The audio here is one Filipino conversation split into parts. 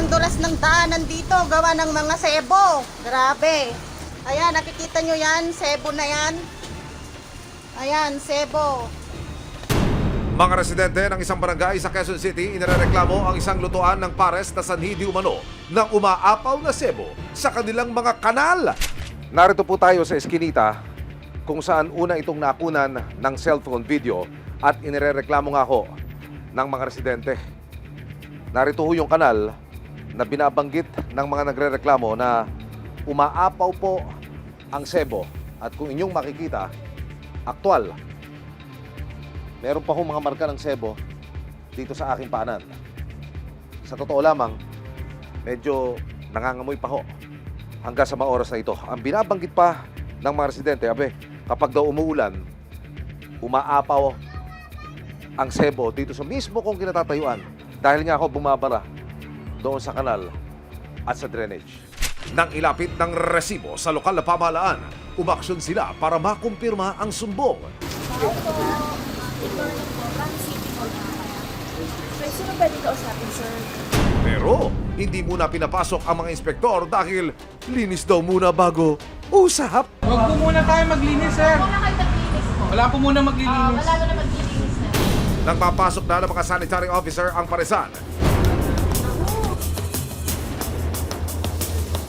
ang dulas ng daanan dito, gawa ng mga sebo. Grabe. Ayan, nakikita nyo yan, sebo na yan. Ayan, sebo. Mga residente ng isang barangay sa Quezon City inirereklamo ang isang lutuan ng pares na sanhi di umano ng umaapaw na sebo sa kanilang mga kanal. Narito po tayo sa eskinita kung saan una itong nakunan ng cellphone video at inirereklamo nga ho ng mga residente. Narito ho yung kanal na binabanggit ng mga nagrereklamo na umaapaw po ang sebo at kung inyong makikita, aktwal. Meron pa hong mga marka ng sebo dito sa aking paanan. Sa totoo lamang, medyo nangangamoy pa ho hanggang sa mga oras na ito. Ang binabanggit pa ng mga residente, kapag daw umuulan, umaapaw ang sebo dito sa mismo kong kinatatayuan dahil nga ako bumabara doon sa kanal at sa drainage. Nang ilapit ng resibo sa lokal na pamahalaan, umaksyon sila para makumpirma ang sumbong. Sino ba dito usapin, sir? Pero hindi muna pinapasok ang mga inspektor dahil linis daw muna bago usap. Huwag po muna tayo maglinis, sir. Wala kayo maglinis po. Wala po muna maglilinis. Wala na maglinis, sir. Nang papasok na ng mga sanitary officer ang paresan,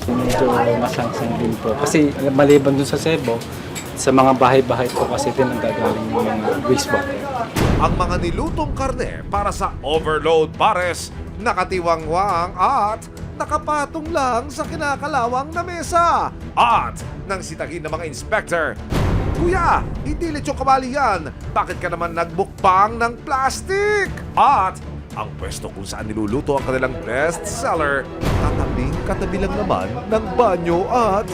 Medyo masangsang din po. Kasi maliban dun sa sebo, sa mga bahay-bahay po kasi din ang gagaling ng mga wastewater. ang mga nilutong karne para sa overload pares, nakatiwangwang at nakapatong lang sa kinakalawang na mesa. At nang sitagin ng mga inspector, "Kuya, hindi lechong kawali yan. Bakit ka naman nagbukbang ng plastic?" At ang pwesto kung saan niluluto ang kanilang best seller, katabing-katabi lang naman ng banyo at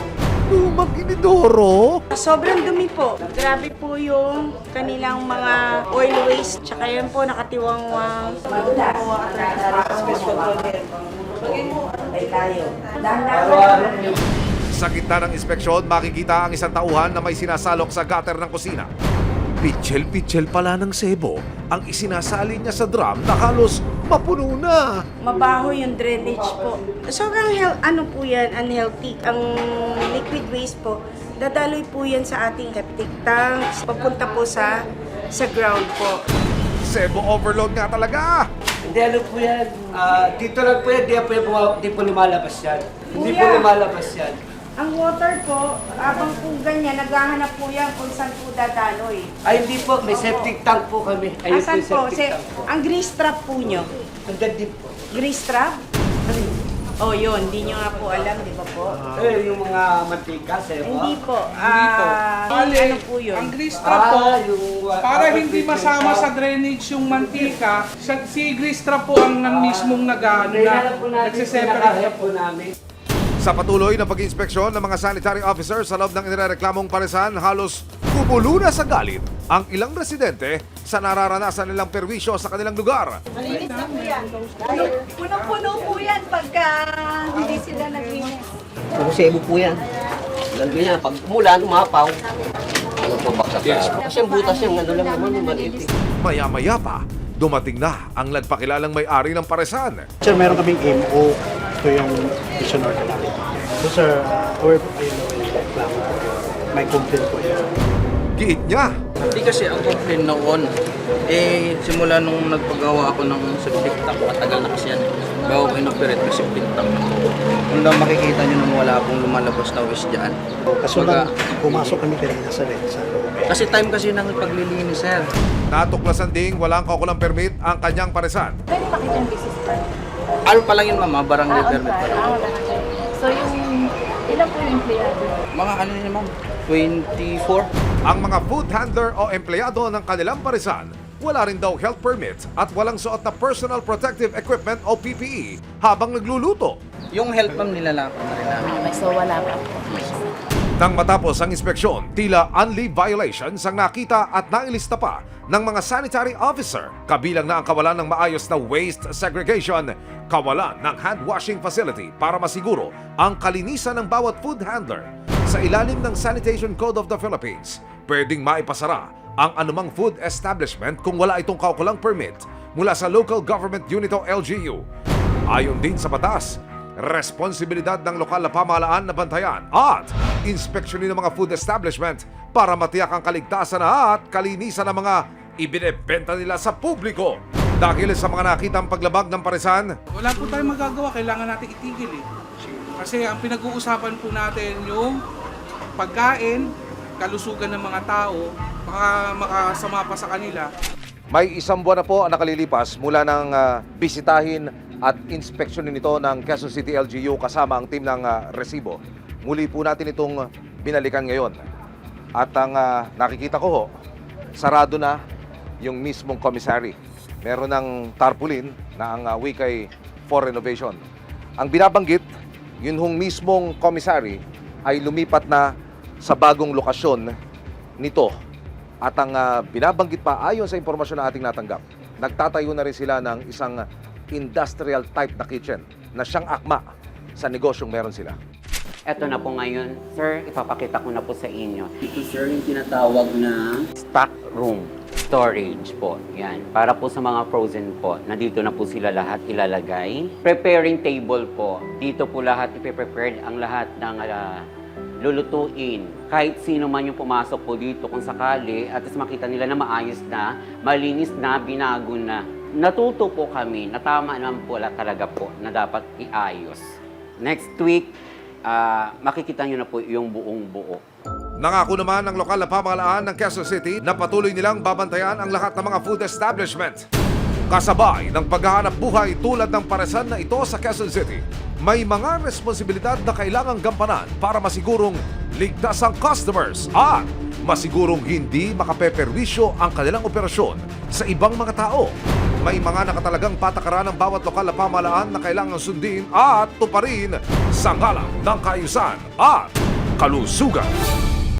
lumang inidoro. Sobrang dumi po. Grabe po yung kanilang mga oil waste. Tsaka yan po nakatiwangwang. Sa gitna ng inspeksyon, makikita ang isang tauhan na may sinasalok sa gutter ng kusina. Pitchel-pitchel pala ng sebo ang isinasali niya sa drum na halos mapuno na. Mabaho yung drainage po. Sobrang ano po yan, unhealthy. Ang liquid waste po, dadaloy po yan sa ating septic tanks. Papunta po sa ground po. Sebo overload nga talaga. Hindi ano po yan. Dito lang po yan, di po lumalabas yan. Hindi po Kuya. lumalabas yan. Ang water po, abang po ganyan, naghahanap po yan kung saan po dadaloy. Ay hindi po, may septic tank po kami. Ayun Asan po yung po? septic tank po. Ang grease trap po nyo. Andun din po. Grease trap? Oh, yun. Hindi nyo nga po alam, di ba po? Yung mga mantika, sebo. Hindi po. Hindi po. Bale, Ano po yun? ang grease trap po, yung... para hindi masama sa drainage yung mantika, si grease trap po ang mismong nagsiseparate. Pinakahanap po namin. Sa patuloy na pag-inspeksyon ng mga sanitary officers sa loob ng inireklamong paresan, halos kumulo na sa galit ang ilang residente sa nararanasan nilang perwisyo sa kanilang lugar. Malinis na po yan. Punong-puno po yan pagka hindi sila naglinis. Puro sebo po yan. Lalo yan, pag umulan, umapaw. Ano po baksak na? Kasi ang butas yung ano lang naman, yung maliit. Maya-maya pa, dumating na ang nagpakilalang may-ari ng paresan. Sir, meron kaming MO. Ito yung vision order namin. So sir, aware po kayo ng reklamo po. May complaint po yun. Giit niya, Hindi kasi ang complaint noon, simula nung nagpagawa ako ng septic tank, matagal na kasi yan. Bago ko inoperate yung septic tank. Kung lang makikita nyo nung wala pong lumalabas na waste dyan. Kaso lang, pumasok kami kanina sa red. Kasi time kasi nang paglilinis, sir. natuklasan ding walang kaukulang permit ang kanyang paresan. Pwede makita yung business card? Ano pa lang yun, ma'am, barangay permit pa lang. So yung, ilan po yung empleyado? Mga ano yun, ma'am, 24. Ang mga food handler o empleyado ng kanilang paresan, wala rin daw health permit at walang suot na personal protective equipment o PPE habang nagluluto. Yung health, ma'am, nilalaman na rin namin. So wala pa. Nang matapos ang inspeksyon, tila unleave violations ang nakita at nailista pa ng mga sanitary officer. Kabilang na ang kawalan ng maayos na waste segregation, kawalan ng hand washing facility para masiguro ang kalinisan ng bawat food handler. Sa ilalim ng Sanitation Code of the Philippines, pwedeng maipasara ang anumang food establishment kung wala itong kaukulang permit mula sa Local Government Unit o LGU. Ayon din sa batas, responsibilidad ng lokal na pamahalaan na bantayan at inspeksyonin ng mga food establishment para matiyak ang kaligtasan at kalinisan ng mga ibinebenta nila sa publiko. Dahil sa mga nakitang paglabag ng paresan, Wala po tayong magagawa, kailangan natin itigil eh. Kasi ang pinag-uusapan po natin yung pagkain, kalusugan ng mga tao, baka makasama pa sa kanila. may isang buwan na po ang nakalilipas mula ng bisitahin at inspeksyonin nito ng Quezon City LGU kasama ang team ng Resibo. Muli po natin itong binalikan ngayon. At ang nakikita ko ho, sarado na yung mismong commissary. Meron ng tarpaulin na ang wikay for renovation. Ang binabanggit, yun hong mismong commissary ay lumipat na sa bagong lokasyon nito. At ang binabanggit pa ayon sa impormasyon na ating natanggap, nagtatayo na rin sila ng isang industrial type na kitchen na siyang akma sa negosyong meron sila. Eto na po ngayon, sir, ipapakita ko na po sa inyo. Ito, sir, yung tinatawag na stock room storage po. Yan. Para po sa mga frozen po, nandito na po sila lahat ilalagay. Preparing table po. Dito po lahat ipiprepared ang lahat ng lulutuin. Kahit sino man yung pumasok po dito kung sakali at makita nila na maayos na, malinis na, binago na. Natuto po kami na tama naman po talaga po na dapat iayos. Next week, makikita nyo na po yung buong buo. Nangako naman ng lokal na pamahalaan ng Quezon City na patuloy nilang babantayan ang lahat ng mga food establishment. Kasabay ng paghahanap buhay tulad ng paresan na ito sa Quezon City, may mga responsibilidad na kailangang gampanan para masigurong ligtas ang customers at masigurong hindi makapeperwisyo ang kanilang operasyon sa ibang mga tao. May mga nakatalagang patakaran ng bawat lokal na pamahalaan na kailangang sundin at tuparin sa ngalan ng kaayusan at kalusugan.